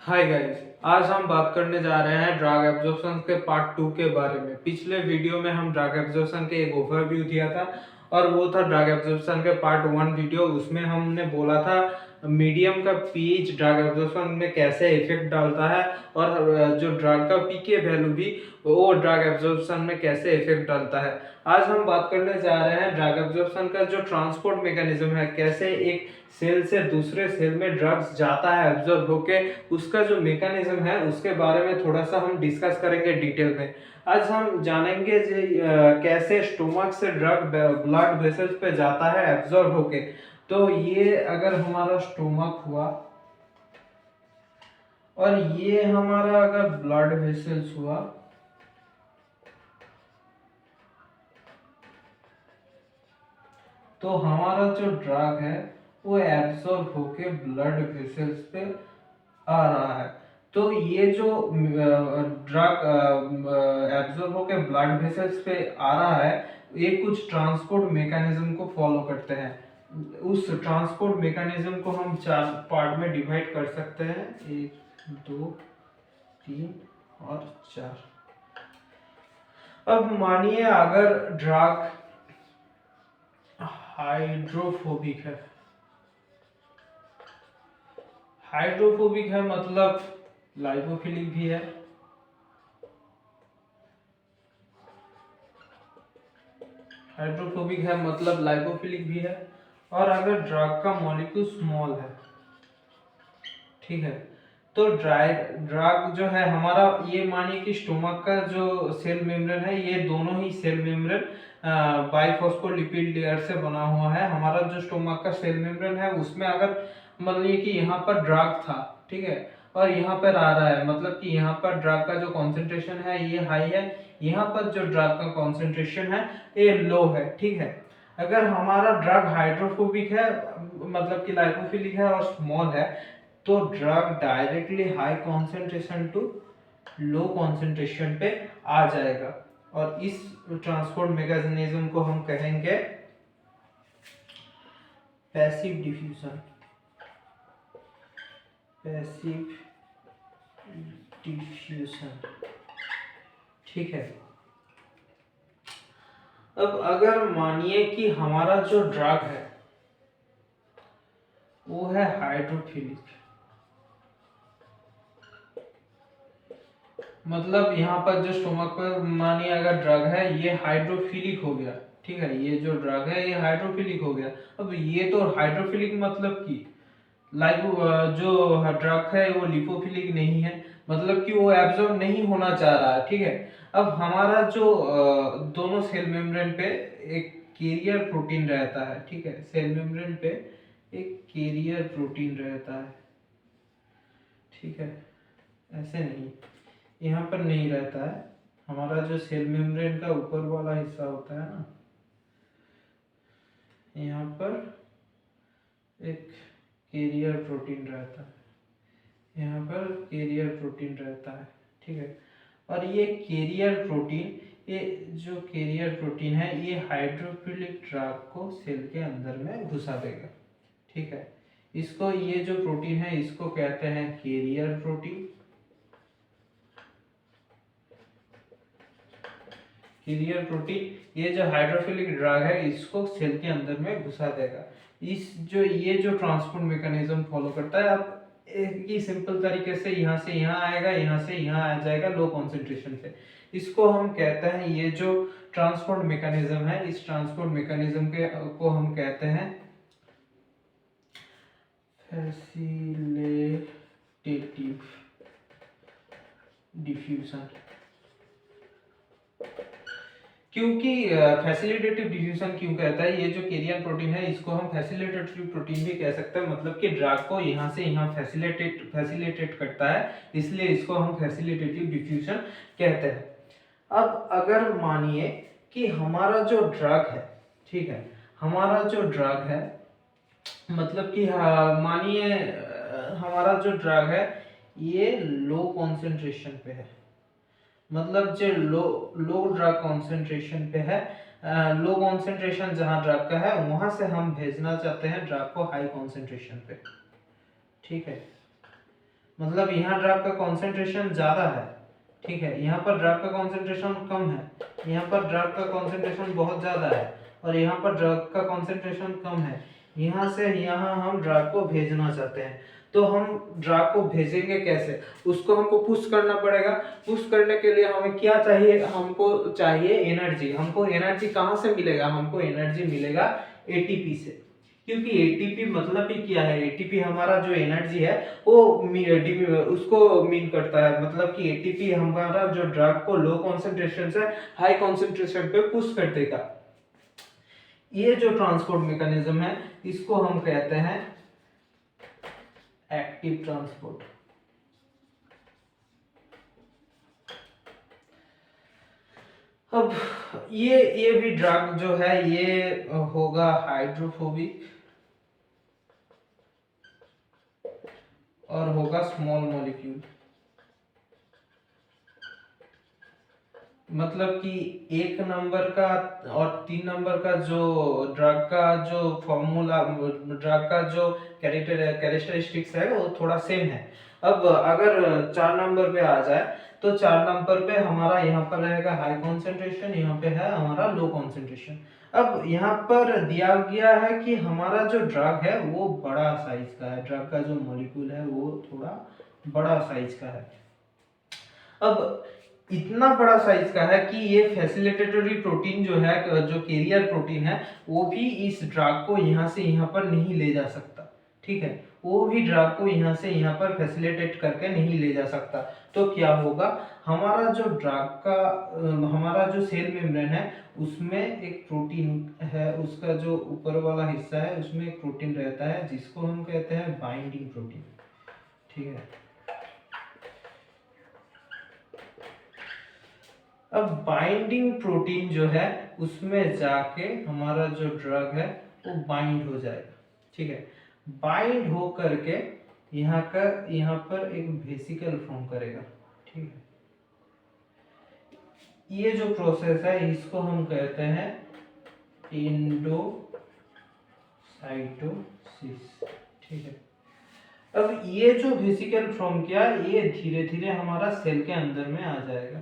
Hi guys, आज हम बात करने जा रहे हैं ड्रग एब्जॉर्प्शन के पार्ट 2 के बारे में। पिछले वीडियो में हम ड्रग एब्जॉर्प्शन के एक ओवरव्यू दिया था और वो था ड्रग एब्जॉर्प्शन के पार्ट 1 वीडियो। उसमें हमने बोला था मीडियम का पीएच ड्रग एब्जॉर्प्शन में कैसे इफेक्ट डालता है और जो ड्रग का पीके वैल्यू भी वो ड्रग एब्जॉर्प्शन में कैसे इफेक्ट डालता है। आज हम बात करने जा रहे हैं ड्रग एब्जॉर्प्शन का जो ट्रांसपोर्ट मैकेनिज्म है, कैसे एक सेल से दूसरे सेल में ड्रग्स जाता है एब्जॉर्ब होके, उसका जो मैकेनिज्म है उसके बारे में थोड़ा सा हम डिस्कस करेंगे डिटेल में। आज हम जानेंगे कैसे स्टोमक से ड्रग ब्लड वेसल्स पे जाता है एब्जॉर्ब होके। तो ये अगर हमारा स्टोमक हुआ और ये हमारा अगर ब्लड वेसल्स हुआ, तो हमारा जो ड्रग है वो एब्जॉर्ब होके ब्लड वेसल्स पे आ रहा है। तो ये जो ड्रग एब्जॉर्ब होके ब्लड वेसल्स पे आ रहा है, ये कुछ ट्रांसपोर्ट मैकेनिज्म को फॉलो करते हैं। उस ट्रांसपोर्ट मैकेनिज्म को हम 4 पार्ट में डिवाइड कर सकते हैं, 1 2 3 और 4। अब मानिए अगर ड्रग हाइड्रोफोबिक है, हाइड्रोफोबिक है मतलब लाइपोफिलिक भी है। हाइड्रोफोबिक है मतलब लाइपोफिलिक भी है। और अगर ड्रग का मॉलिक्यूल स्मॉल है, ठीक है, तो ड्रग जो है हमारा, ये मानिए कि स्टोमक का जो सेल मेम्ब्रेन है, ये दोनों ही सेल मेम्ब्रेन बाइफॉस्फोलिपिड लेयर से बना हुआ है। हमारा जो स्टोमक का सेल मेम्ब्रेन है उसमें अगर मानिए कि यहाँ पर ड्रग था, ठीक है, और यहाँ पर आ रहा है, मतलब कि यहाँ पर ड्रग का जो कॉन्सेंट्रेशन है ये हाई है, यहाँ पर जो ड्रग का कॉन्सेंट्रेशन है ये लो है, ठीक है। अगर हमारा ड्रग हाइड्रोफोबिक है मतलब कि लाइपोफिलिक है और स्मॉल है, तो drug directly high concentration to low concentration पे आ जाएगा। और इस ट्रांसपोर्ट मैकेनिज्म को हम कहेंगे पैसिव डिफ्यूजन। पैसिव डिफ्यूजन, ठीक है। अब अगर मानिए कि हमारा जो ड्रग है वो है हाइड्रोफिलिक, मतलब यहाँ पर जो स्टोमक पर मानिए अगर ड्रग है ये हाइड्रोफिलिक हो गया, ठीक है, ये जो ड्रग है ये हाइड्रोफिलिक हो गया। अब ये तो हाइड्रोफिलिक मतलब कि लाइपो जो ड्रग है वो लिपोफिलिक नहीं है, मतलब कि वो एब्जॉर्ब नहीं होना चाह रहा है, ठीक है। अब हमारा जो दोनों सेल मेम्ब्रेन पे एक कैरियर प्रोटीन रहता है, ठीक है, सेल मेम्ब्रेन पे एक कैरियर प्रोटीन रहता है, ठीक है, ऐसे नहीं, यहाँ पर नहीं रहता है। हमारा जो सेल मेम्ब्रेन का ऊपर वाला हिस्सा होता है ना, यहाँ पर एक कैरियर प्रोटीन रहता है, यहाँ पर कैरियर प्रोटीन रहता है, ठीक है। और ये कैरियर प्रोटीन, ये जो कैरियर प्रोटीन है ये हाइड्रोफिलिक ड्रग को सेल के अंदर में घुसा देगा, ठीक है। इसको, ये जो प्रोटीन है इसको कहते हैं कैरियर प्रोटीन। कैरियर प्रोटीन ये जो हाइड्रोफिलिक ड्रग है इसको सेल के अंदर में घुसा देगा। इस जो ये जो ट्रांसपोर्ट मैकेनिज्म फॉलो करता है, आप एक ही सिंपल तरीके से यहाँ से यहाँ आएगा, यहाँ से यहाँ आ जाएगा लो कॉन्सेंट्रेशन से। इसको हम कहते हैं, ये जो ट्रांसपोर्ट मैकेनिज्म है, इस ट्रांसपोर्ट मैकेनिज्म के को हम कहते हैं फैसिलिटेटिव डिफ्यूजन। क्योंकि फैसिलिटेटिव डिफ्यूजन क्यों कहता है, ये जो कैरियर प्रोटीन है इसको हम फैसिलिटेटिव प्रोटीन भी कह सकते हैं, मतलब कि ड्रग को यहाँ से यहाँ फैसिलिटेट करता है, इसलिए इसको हम फैसिलिटेटिव डिफ्यूजन कहते हैं। अब अगर मानिए कि हमारा जो ड्रग है, ठीक है, हमारा जो ड्रग है, मतलब कि मानिए हमारा जो ड्रग है ये लो कॉन्सेंट्रेशन पे है, मतलब जो लो ड्रग कॉन्सेंट्रेशन पे है, लो कॉन्सेंट्रेशन जहां ड्रग का है वहां से हम भेजना चाहते हैं ड्रग को हाई कॉन्सेंट्रेशन पे, ठीक है। मतलब यहाँ ड्रग का कॉन्सेंट्रेशन ज़्यादा है, ठीक है, यहाँ पर ड्रग का कॉन्सेंट्रेशन कम है, यहाँ पर ड्रग का कॉन्सेंट्रेशन बहुत ज़्यादा है, और यहाँ पर ड्रग का कॉन्सेंट्रेशन कम है। यहाँ से यहाँ हम ड्रग को भेजना चाहते हैं, तो हम ड्रग को भेजेंगे कैसे? उसको हमको पुश करना पड़ेगा। पुश करने के लिए हमें क्या चाहिए? हमको चाहिए एनर्जी। हमको एनर्जी कहाँ से मिलेगा? हमको एनर्जी मिलेगा एटीपी से, क्योंकि एटीपी मतलब ही क्या है? एटीपी हमारा जो एनर्जी है वो उसको मीन करता है, मतलब कि एटीपी हमारा जो ड्रग को लो कॉन्सेंट्रेशन से हाई कॉन्सेंट्रेशन पे पुश कर देगा। ये जो ट्रांसपोर्ट मैकेनिज्म है इसको हम कहते हैं एक्टिव ट्रांसपोर्ट। अब ये भी ड्रग जो है ये होगा हाइड्रोफोबिक और होगा स्मॉल मॉलिक्यूल। मतलब कि 1 नंबर का और 3 नंबर का जो ड्रग का जो फॉर्मूला, ड्रग का जो कैरेक्टरिस्टिक्स है वो थोड़ा सेम है। अब अगर 4 नंबर पे आ जाए तो 4 नंबर पे हमारा यहाँ पर रहेगा हाई कॉन्सेंट्रेशन, यहाँ पे है हमारा लो कॉन्सेंट्रेशन। अब यहाँ पर दिया गया है कि हमारा जो ड्रग है वो बड़ा साइज का है, ड्रग का जो मॉलिक्यूल है वो थोड़ा बड़ा साइज का है। अब इतना बड़ा साइज का है कि ये फैसिलिटेटरी प्रोटीन जो है, जो कैरियर प्रोटीन है, वो भी इस ड्रग को यहाँ से यहाँ पर नहीं ले जा सकता, ठीक है, वो भी ड्रग को यहाँ से यहाँ पर फैसिलिटेट करके नहीं ले जा सकता। तो क्या होगा? हमारा जो ड्रग का हमारा जो सेल मेम्ब्रेन है उसमें एक प्रोटीन है, उसका जो ऊपर वाला हिस्सा है उसमें एक प्रोटीन रहता है जिसको हम कहते हैं बाइंडिंग प्रोटीन, ठीक है। अब बाइंडिंग प्रोटीन जो है उसमें जाके हमारा जो ड्रग है वो बाइंड हो जाएगा, ठीक है। बाइंड हो करके यहाँ पर एक वेसिकल फॉर्म करेगा, ठीक है। ये जो प्रोसेस है इसको हम कहते हैं एंडोसाइटोसिस, ठीक है। अब ये जो वेसिकल फॉर्म किया ये धीरे धीरे हमारा सेल के अंदर में आ जाएगा,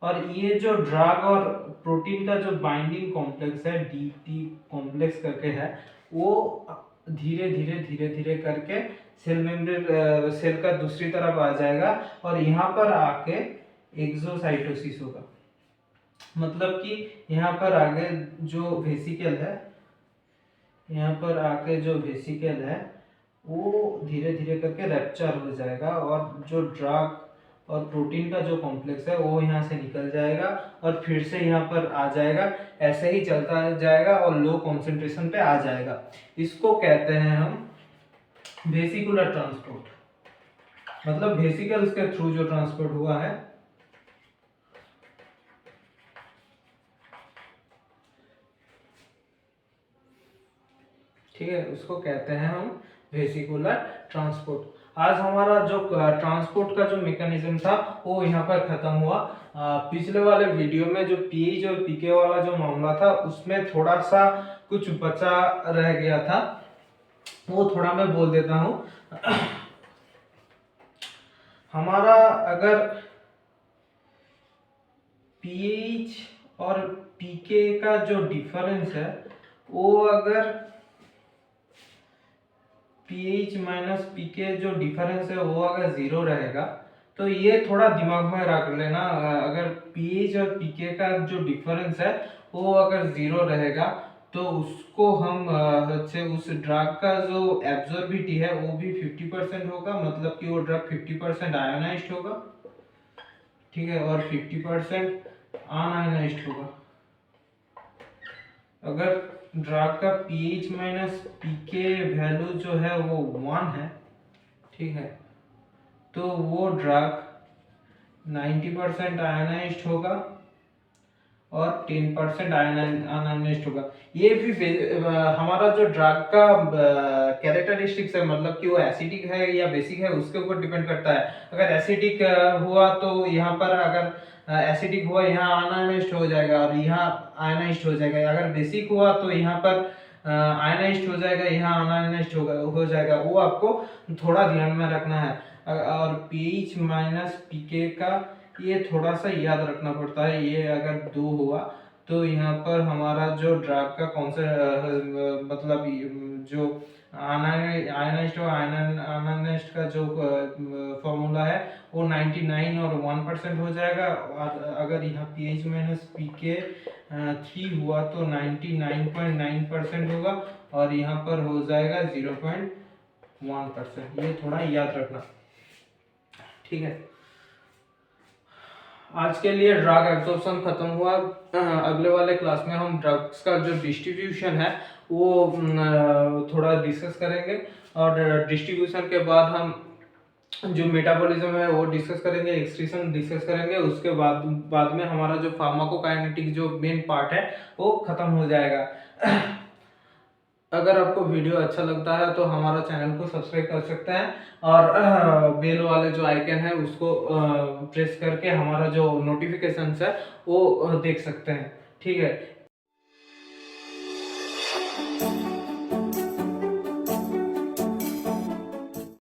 और ये जो ड्रग और प्रोटीन का जो बाइंडिंग कॉम्प्लेक्स है डीटी कॉम्प्लेक्स करके है, वो धीरे धीरे करके सेल मेम्ब्रेन सेल का दूसरी तरफ आ जाएगा और यहाँ पर आके एक्सोसाइटोसिस होगा। मतलब कि यहाँ पर आगे जो वेसिकल है, यहाँ पर आके जो वेसिकल है वो धीरे धीरे करके रैप्चर हो जाएगा और जो ड्रग और प्रोटीन का जो कॉम्प्लेक्स है वो यहाँ से निकल जाएगा और फिर से यहाँ पर आ जाएगा, ऐसे ही चलता जाएगा और लो कॉन्सेंट्रेशन पे आ जाएगा। इसको कहते हैं हम वेसिकुलर ट्रांसपोर्ट, मतलब वेसिकल्स के थ्रू जो ट्रांसपोर्ट हुआ है। ठीक है, उसको कहते हैं हम वेसिकुलर ट्रांसपोर्ट। आज हमारा जो ट्रांसपोर्ट का जो मैकेनिज्म था वो यहाँ पर खत्म हुआ। पिछले वाले वीडियो में जो पीएच और पीके वाला जो मामला था उसमें थोड़ा सा कुछ बचा रह गया था, वो थोड़ा मैं बोल देता हूँ। हमारा अगर पीएच और पीके का जो डिफरेंस है वो अगर pH माइनस पीके जो डिफरेंस है वो अगर 0 रहेगा तो ये थोड़ा दिमाग में रख लेना। अगर pH और pK का जो डिफरेंस है वो अगर 0 रहेगा तो उसको हम उस ड्रग का जो एब्जॉर्बिटी है वो भी 50% होगा, मतलब कि वो ड्रग 50% आयोनाइज्ड होगा, ठीक है, और 50% अनआयोनाइज्ड होगा। अगर ड्रग का pH माइनस पीके वैल्यू जो है वो 1 है, ठीक है, तो वो ड्रग 90% आयोनाइज्ड होगा और 10% अनआयोनाइज्ड होगा। ये भी हमारा जो ड्रग का कैरेक्टरिस्टिक्स है, मतलब कि वो एसिडिक है या बेसिक है उसके ऊपर डिपेंड करता है। अगर एसिडिक हुआ तो यहाँ पर अगर एसिडिक हुआ यहाँ अनआयोनाइज्ड हो जाएगा और यहाँ आयोनाइज्ड हो जाएगा। अगर बेसिक हुआ तो यहाँ पर आयनाइज्ड हो जाएगा, यहाँ अनआयनाइज्ड हो जाएगा, वो आपको थोड़ा ध्यान में रखना है। और पीएच माइनस पीके का ये थोड़ा सा याद रखना पड़ता है। ये अगर 2 हुआ तो यहाँ पर हमारा जो ड्रग का कौन सा मतलब जो आयनाइज्ड और अनआयनाइज्ड का जो फॉर्मूला है वो 99 और 1% हो जाएगा। और अगर यहाँ पीएच माइनस पीके 3 हुआ तो 99.9% होगा, और यहाँ पर हो जाएगा 0.1%। ये थोड़ा याद रखना, ठीक है। आज के लिए ड्रग एब्जॉर्प्शन खत्म हुआ। अगले वाले क्लास में हम ड्रग्स का जो डिस्ट्रीब्यूशन है वो थोड़ा डिस्कस करेंगे, और डिस्ट्रीब्यूशन के बाद हम जो मेटाबॉलिज्म है वो डिस्कस करेंगे, एक्सक्रीशन डिस्कस करेंगे। उसके बाद में हमारा जो फार्माकोकाइनेटिक जो मेन पार्ट है वो खत्म हो जाएगा। अगर आपको वीडियो अच्छा लगता है तो हमारा चैनल को सब्सक्राइब कर सकते हैं, और बेल वाले जो आइकन है उसको प्रेस करके हमारा जो नोटिफिकेशंस है वो देख सकते हैं, ठीक है।